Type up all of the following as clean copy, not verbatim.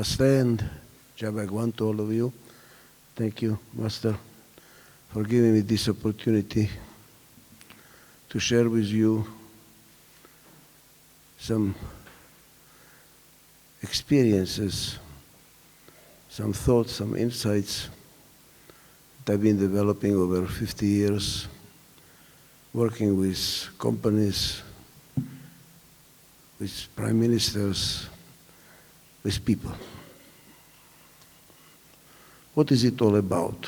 Namaste and Jai Bhagwan to all of you. Thank you, Master, for giving me this opportunity to share with you some experiences, some thoughts, some insights that I've been developing over 50 years, working with companies, with prime ministers, with people. What is it all about?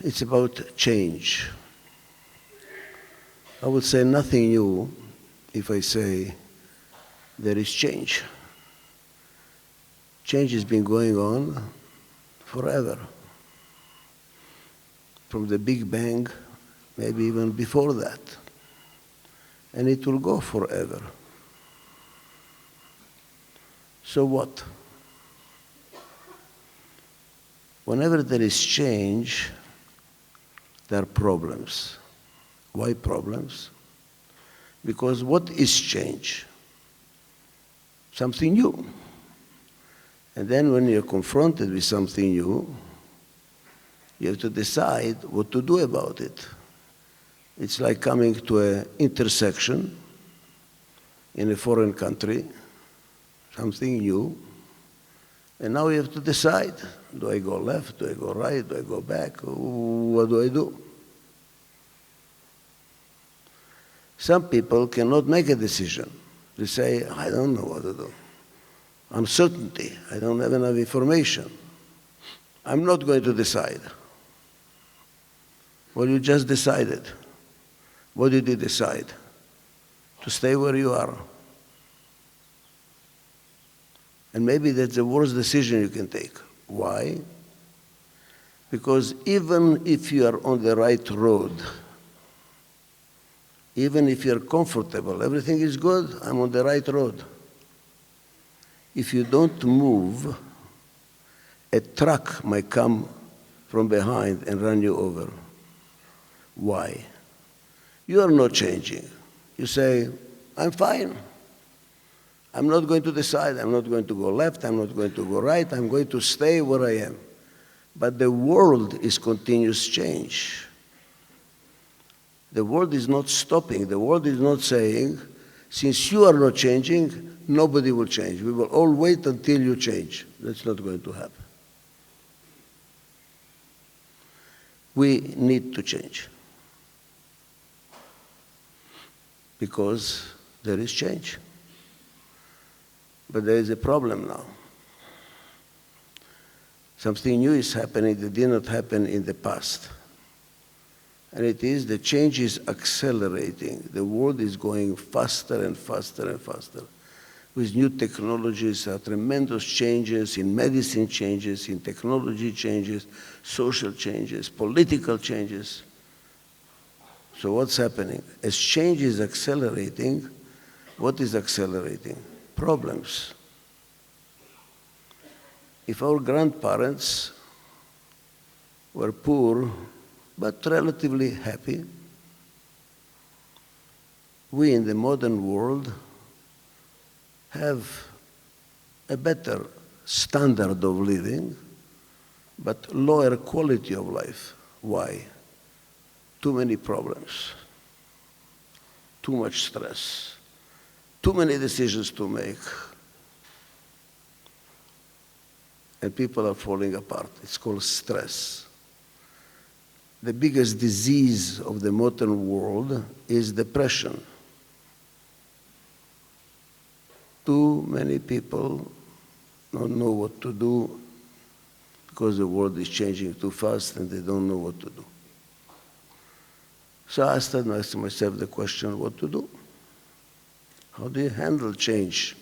It's about change. I would say nothing new if I say there is change. Change has been going on forever. From the Big Bang, maybe even before that. And it will go forever. So what? Whenever there is change, there are problems. Why problems? Because what is change? Something new. And then when you're confronted with something new, you have to decide what to do about it. It's like coming to an intersection in a foreign country, something new, and now you have to decide, do I go left, do I go right, do I go back, what do I do? Some people cannot make a decision. They say, I don't know what to do. Uncertainty, I don't have enough information. I'm not going to decide. Well, you just decided. What did you decide? To stay where you are. And maybe that's the worst decision you can take. Why? Because even if you are on the right road, even if you're comfortable, everything is good, I'm on the right road. If you don't move, a truck might come from behind and run you over. Why? You are not changing. You say, I'm fine. I'm not going to decide. I'm not going to go left. I'm not going to go right. I'm going to stay where I am. But the world is continuous change. The world is not stopping. The world is not saying, since you are not changing, nobody will change. We will all wait until you change. That's not going to happen. We need to change. Because there is change. But there is a problem now. Something new is happening that did not happen in the past. And it is the change is accelerating. The world is going faster and faster and faster. With new technologies, there are tremendous changes in medicine changes, in technology changes, social changes, political changes. So what's happening? As change is accelerating, what is accelerating? Problems. If our grandparents were poor but relatively happy, we in the modern world have a better standard of living but lower quality of life. Why? Too many problems, too much stress, too many decisions to make, and people are falling apart. It's called stress. The biggest disease of the modern world is depression. Too many people don't know what to do because the world is changing too fast and they don't know what to do. So I asked myself the question, what to do? How do you handle change?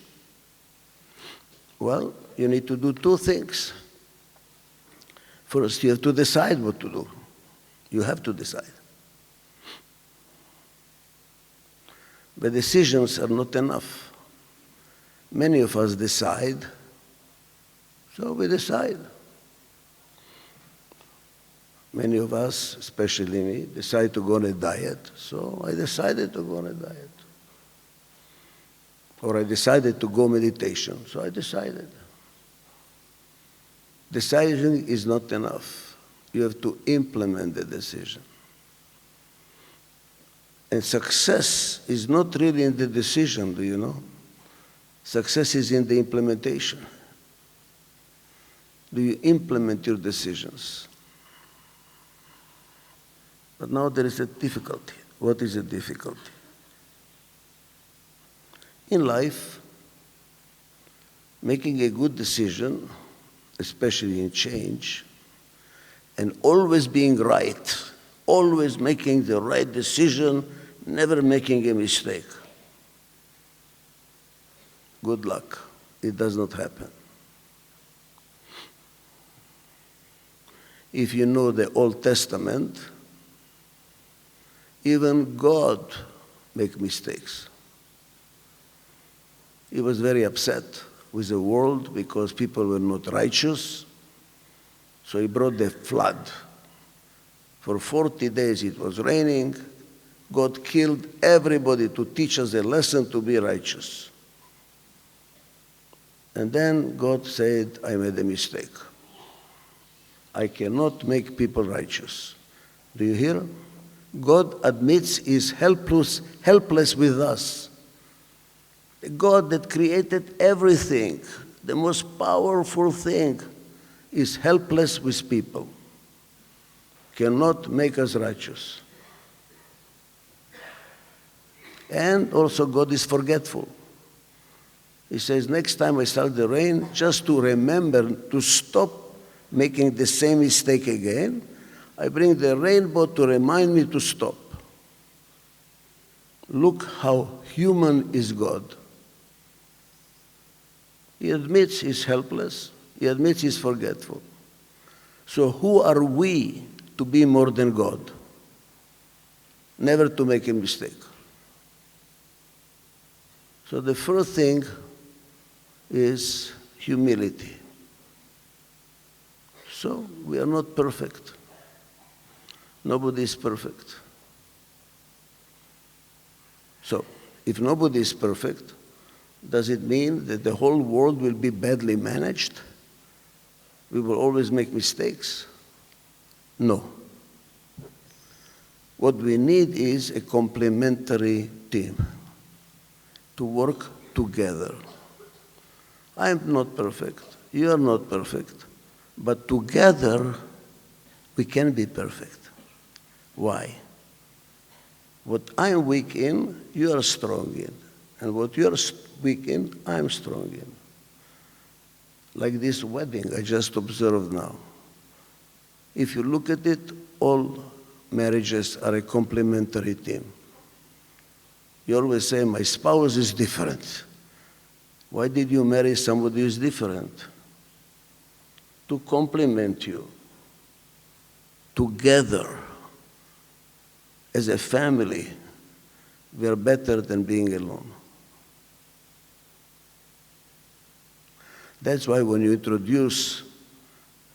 Well, you need to do two things. First, you have to decide what to do. You have to decide. But decisions are not enough. Many of us decide, so we decide. Many of us, especially me, decide to go on a diet, so I decided to go on a diet. or I decided to go meditation. So I decided. Deciding is not enough. You have to implement the decision. And success is not really in the decision, do you know? Success is in the implementation. Do you implement your decisions? But now there is a difficulty. What is the difficulty? In life, making a good decision, especially in change, and always being right, always making the right decision, never making a mistake. Good luck. It does not happen. If you know the Old Testament, even God makes mistakes. He was very upset with the world because people were not righteous. So he brought the flood. For 40 days it was raining. God killed everybody to teach us a lesson to be righteous. And then God said, I made a mistake. I cannot make people righteous. Do you hear? God admits he's helpless with us. The God that created everything, the most powerful thing, is helpless with people. Cannot make us righteous. And also God is forgetful. He says, next time I start the rain, just to remember to stop making the same mistake again, I bring the rainbow to remind me to stop. Look how human is God. He admits he's helpless. He admits he's forgetful. So who are we to be more than God? Never to make a mistake. So the first thing is humility. So we are not perfect. Nobody is perfect. So if nobody is perfect, does it mean that the whole world will be badly managed? We will always make mistakes? No. What we need is a complementary team to work together. I am not perfect. You are not perfect. But together, we can be perfect. Why? What I am weak in, you are strong in. And what you are weak in, I am strong in. Like this wedding I just observed now. If you look at it, all marriages are a complementary team. You always say, my spouse is different. Why did you marry somebody who is different? To complement you. Together, as a family, we are better than being alone. That's why when you introduce,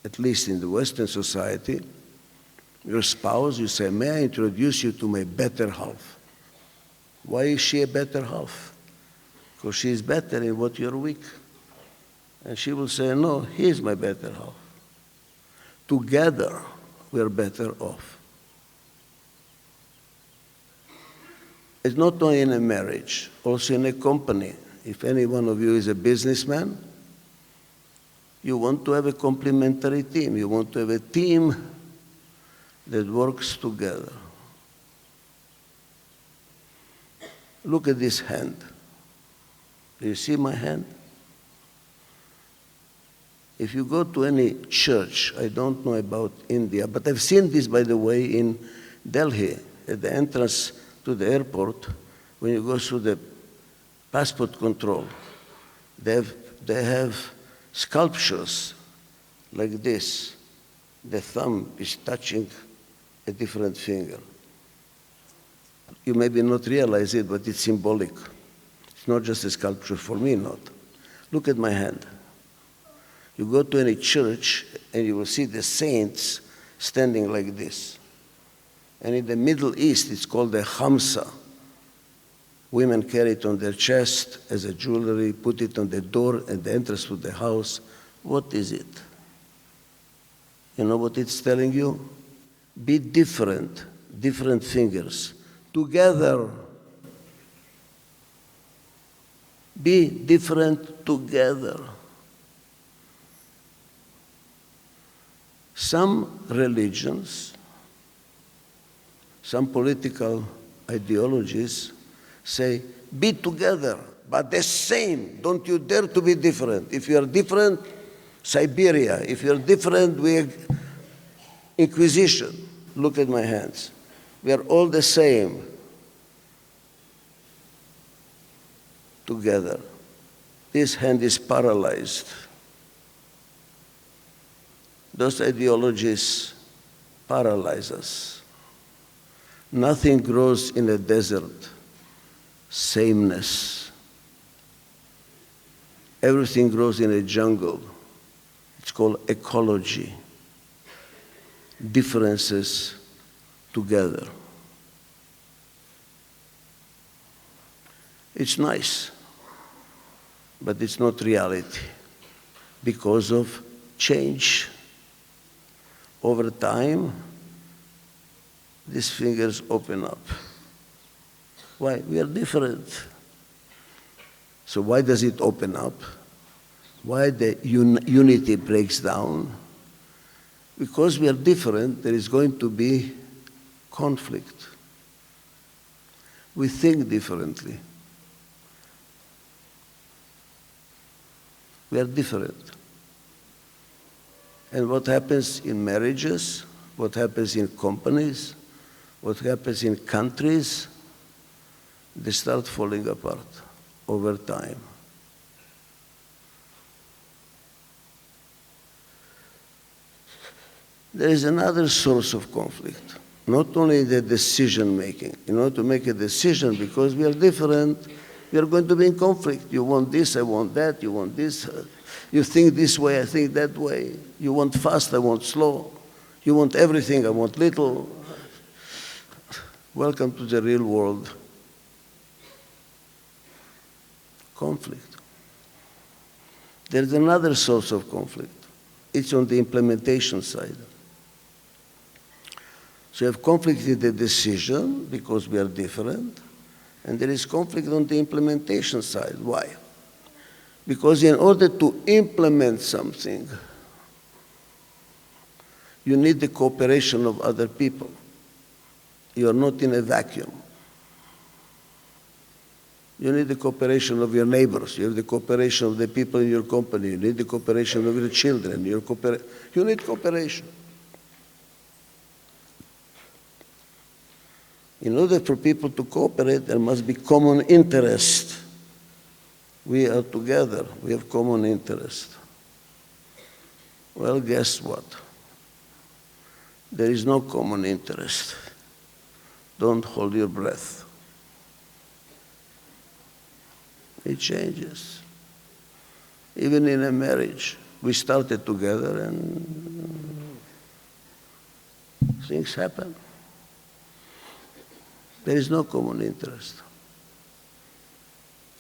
at least in the Western society, your spouse, you say, may I introduce you to my better half? Why is she a better half? Because she is better in what you're weak. And she will say, no, he is my better half. Together, we are better off. It's not only in a marriage, also in a company. If any one of you is a businessman, you want to have a complementary team. You want to have a team that works together. Look at this hand. Do you see my hand? If you go to any church, I don't know about India, but I've seen this, by the way, in Delhi, at the entrance to the airport, when you go through the passport control, they have sculptures like this. The thumb is touching a different finger. You maybe not realize it, but it's symbolic. It's not just a sculpture for me, not. Look at my hand. You go to any church and you will see the saints standing like this. And in the Middle East, it's called the Hamsa. Women carry it on their chest as a jewelry, put it on the door and the entrance to the house. What is it? You know what it's telling you? Be different, different fingers, together. Be different together. Some religions, some political ideologies say, be together, but the same. Don't you dare to be different. If you are different, Siberia. If you are different, we are Inquisition. Look at my hands. We are all the same together. This hand is paralyzed. Those ideologies paralyze us. Nothing grows in a desert. Sameness. Everything grows in a jungle. It's called ecology. Differences together. It's nice, but it's not reality because of change. Over time, these fingers open up. Why? We are different. So why does it open up? Why the unity breaks down? Because we are different, there is going to be conflict. We think differently. We are different. And what happens in marriages, what happens in companies, what happens in countries, they start falling apart over time. There is another source of conflict, not only the decision making. In order to make a decision, because we are different, we are going to be in conflict. You want this, I want that, you want this. You think this way, I think that way. You want fast, I want slow. You want everything, I want little. Welcome to the real world. Conflict. There's another source of conflict. It's on the implementation side. So you have conflict in the decision because we are different, and there is conflict on the implementation side. Why? Because in order to implement something, you need the cooperation of other people. You are not in a vacuum. You need the cooperation of your neighbors. You have the cooperation of the people in your company. You need the cooperation of your children. You need cooperation. In order for people to cooperate, there must be common interest. We are together. We have common interest. Well, guess what? There is no common interest. Don't hold your breath. It changes. Even in a marriage, we started together and things happen. There is no common interest.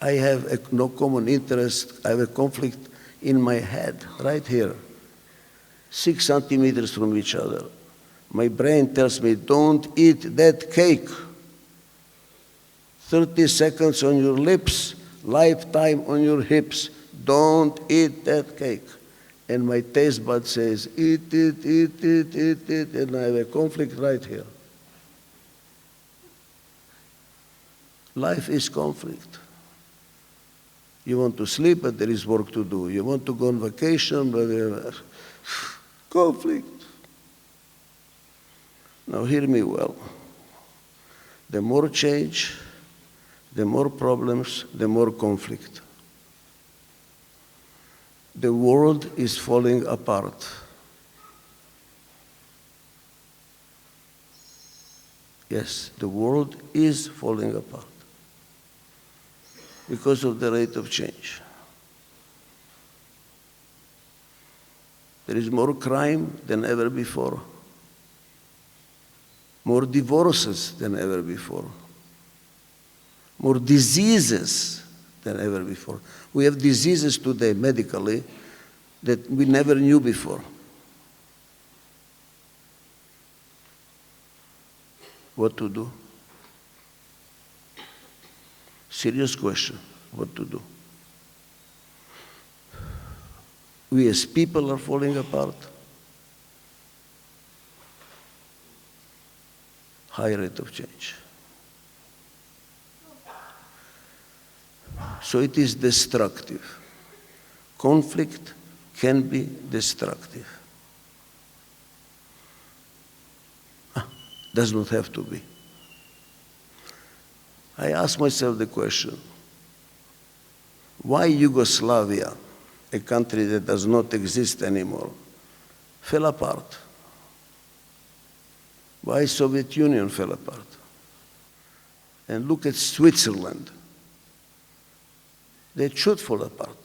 I have no common interest. I have a conflict in my head, right here, 6 centimeters from each other. My brain tells me, don't eat that cake. 30 seconds on your lips, lifetime on your hips. Don't eat that cake. And my taste bud says, eat it, eat it, eat it. And I have a conflict right here. Life is conflict. You want to sleep, but there is work to do. You want to go on vacation, but conflict. Now hear me well. The more change, the more problems, the more conflict. The world is falling apart. Yes, the world is falling apart because of the rate of change. There is more crime than ever before, more divorces than ever before, more diseases than ever before. We have diseases today medically that we never knew before. What to do? Serious question. What to do? We as people are falling apart. High rate of change. So it is destructive. Conflict can be destructive. Does not have to be. I ask myself the question, why Yugoslavia, a country that does not exist anymore, fell apart? Why Soviet Union fell apart? And look at Switzerland. They should fall apart.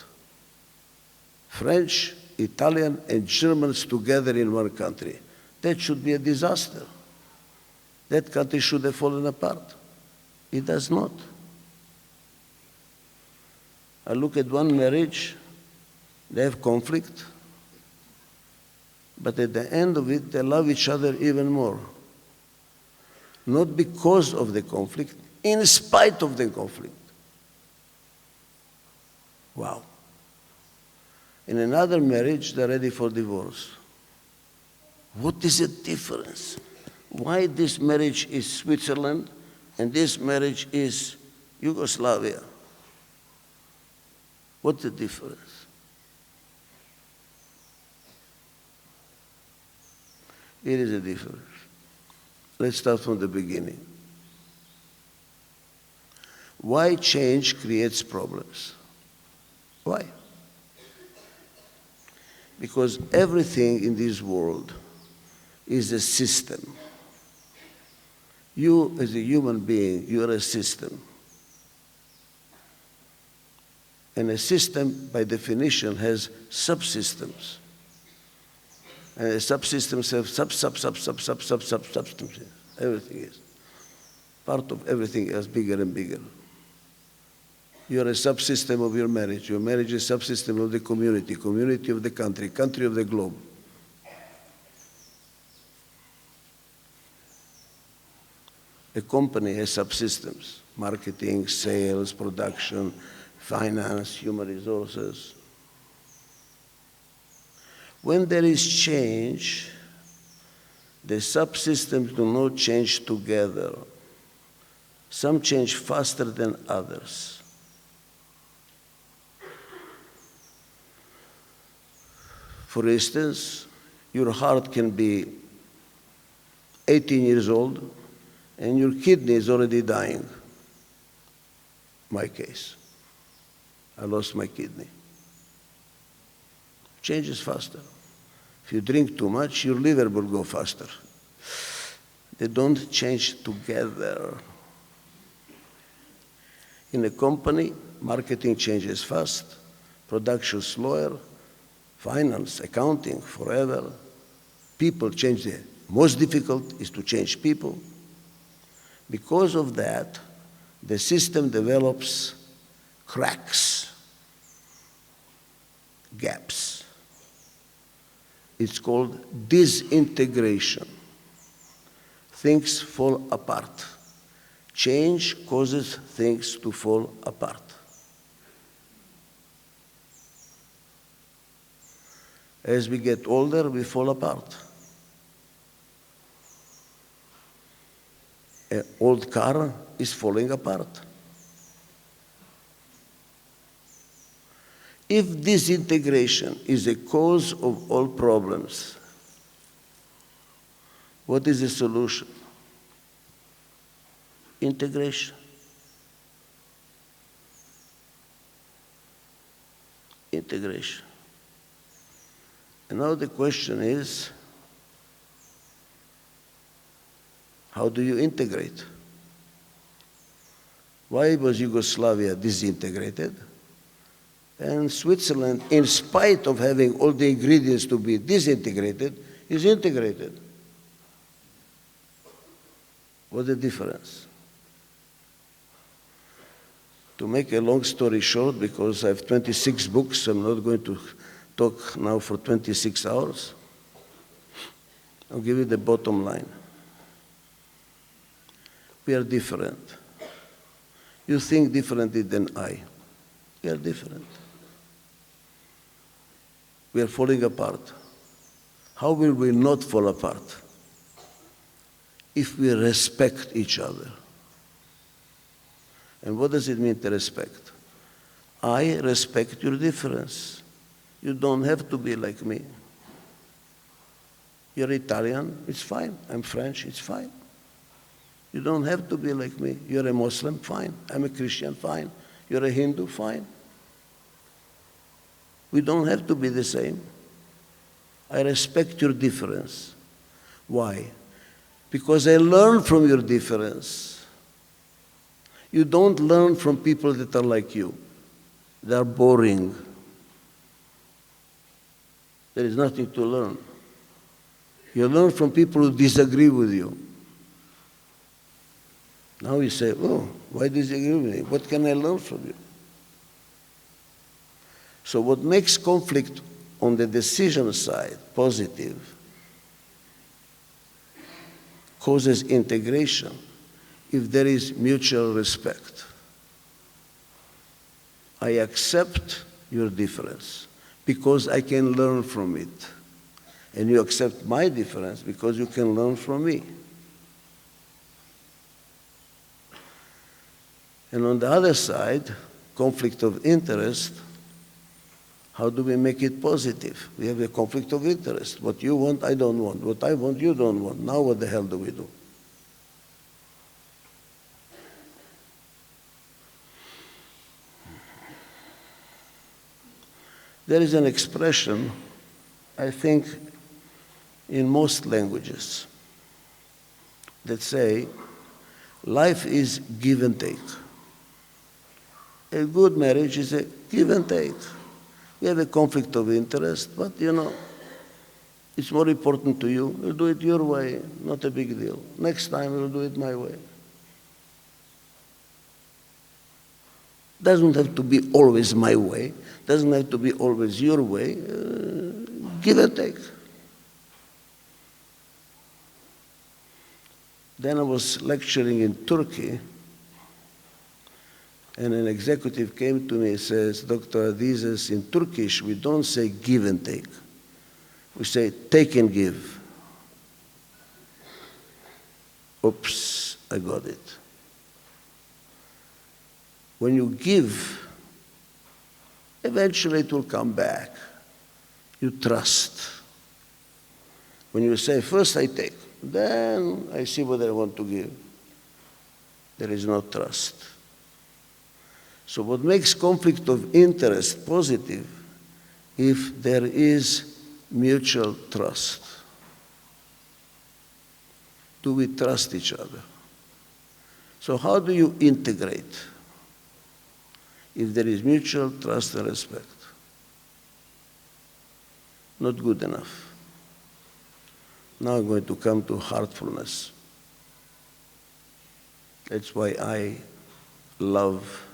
French, Italian, and Germans together in one country. That should be a disaster. That country should have fallen apart. It does not. I look at one marriage, they have conflict, but at the end of it, they love each other even more. Not because of the conflict, in spite of the conflict. Wow. In another marriage, they're ready for divorce. What is the difference? Why this marriage is Switzerland and this marriage is Yugoslavia? What's the difference? It is a difference. Let's start from the beginning. Why change creates problems? Why? Because everything in this world is a system. You, as a human being, you are a system. And a system, by definition, has subsystems. And the subsystems have subsystems. Everything is. Part of everything else, bigger and bigger. You are a subsystem of your marriage. Your marriage is a subsystem of the community, community of the country, country of the globe. A company has subsystems, marketing, sales, production, finance, human resources. When there is change, the subsystems do not change together. Some change faster than others. For instance, your heart can be 18 years old and your kidney is already dying. My case. I lost my kidney. Changes faster. If you drink too much, your liver will go faster. They don't change together. In a company, marketing changes fast, production slower, finance, accounting, forever. People change. The most difficult is to change people. Because of that, the system develops cracks, gaps. It's called disintegration. Things fall apart. Change causes things to fall apart. As we get older, we fall apart. An old car is falling apart. If disintegration is a cause of all problems, what is the solution? Integration. Integration. And now the question is, how do you integrate? Why was Yugoslavia disintegrated? And Switzerland, in spite of having all the ingredients to be disintegrated, is integrated. What's the difference? To make a long story short, because I have 26 books, I'm not going to talk now for 26 hours. I'll give you the bottom line. We are different. You think differently than I. We are different. We are falling apart. How will we not fall apart? If we respect each other. And what does it mean to respect? I respect your difference. You don't have to be like me. You're Italian, it's fine. I'm French, it's fine. You don't have to be like me. You're a Muslim, fine. I'm a Christian, fine. You're a Hindu, fine. We don't have to be the same. I respect your difference. Why? Because I learn from your difference. You don't learn from people that are like you. They are boring. There is nothing to learn. You learn from people who disagree with you. Now you say, oh, why disagree with me? What can I learn from you? So what makes conflict on the decision side positive causes integration if there is mutual respect. I accept your difference because I can learn from it. And you accept my difference because you can learn from me. And on the other side, conflict of interest, how do we make it positive? We have a conflict of interest. What you want, I don't want. What I want, you don't want. Now what the hell do we do? There is an expression, I think, in most languages that say, life is give and take. A good marriage is a give and take. We have a conflict of interest, but it's more important to you. We'll do it your way, not a big deal. Next time we'll do it my way. Doesn't have to be always my way. Doesn't have to be always your way. Give and take. Then I was lecturing in Turkey, and an executive came to me and says, Dr. Adizes, in Turkish, we don't say give and take. We say take and give. Oops, I got it. When you give, eventually it will come back. You trust. When you say, first I take, then I see what I want to give, there is no trust. So what makes conflict of interest positive if there is mutual trust? Do we trust each other? So how do you integrate if there is mutual trust and respect? Not good enough. Now I'm going to come to heartfulness. That's why I love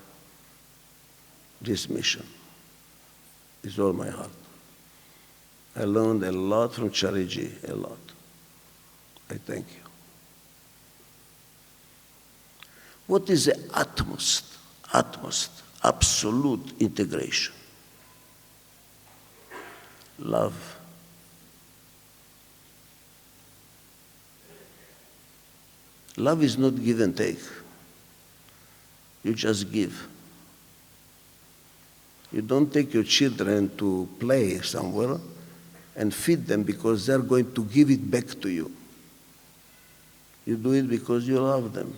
this mission. It's all my heart. I learned a lot from Chariji, a lot. I thank you. What is the utmost, absolute integration? Love. Love is not give and take. You just give. You don't take your children to play somewhere and feed them because they're going to give it back to you. You do it because you love them.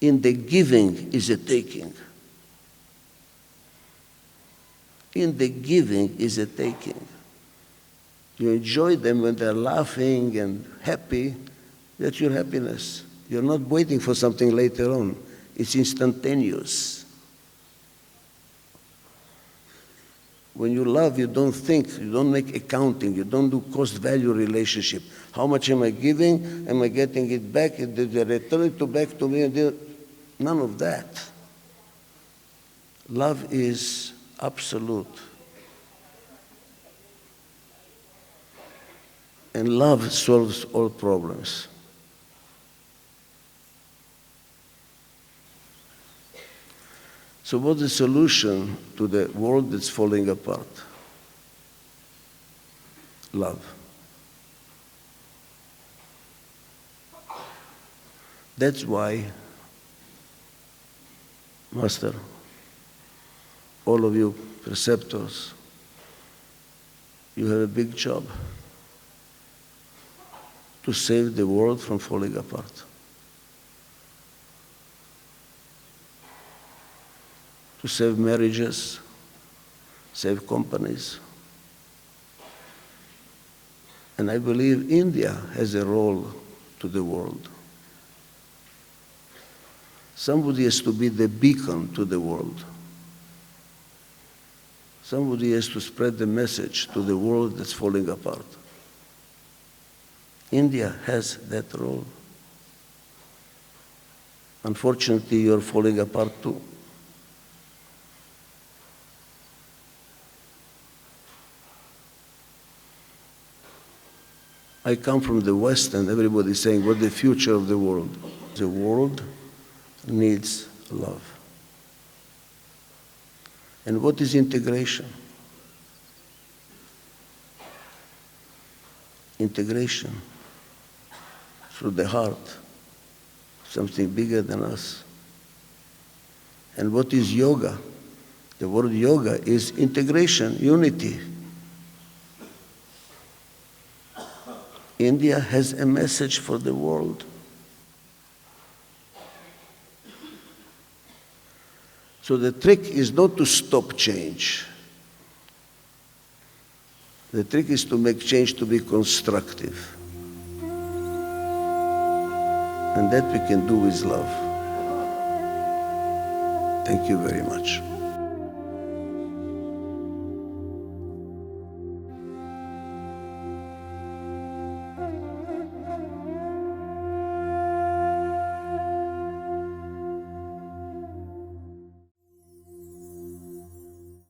In the giving is a taking. In the giving is a taking. You enjoy them when they're laughing and happy. That's your happiness. You're not waiting for something later on. It's instantaneous. When you love, you don't think, you don't make accounting, you don't do cost-value relationship. How much am I giving? Am I getting it back? Did they return it back to me? None of that. Love is absolute. And love solves all problems. So what's the solution to the world that's falling apart? Love. That's why, Master, all of you preceptors, you have a big job to save the world from falling apart. To save marriages, save companies. And I believe India has a role to the world. Somebody has to be the beacon to the world. Somebody has to spread the message to the world that's falling apart. India has that role. Unfortunately, you're falling apart too. I come from the West and everybody's saying, what's the future of the world? The world needs love. And what is integration? Integration through the heart, something bigger than us. And what is yoga? The word yoga is integration, unity. India has a message for the world. So the trick is not to stop change. The trick is to make change to be constructive. And that we can do with love. Thank you very much.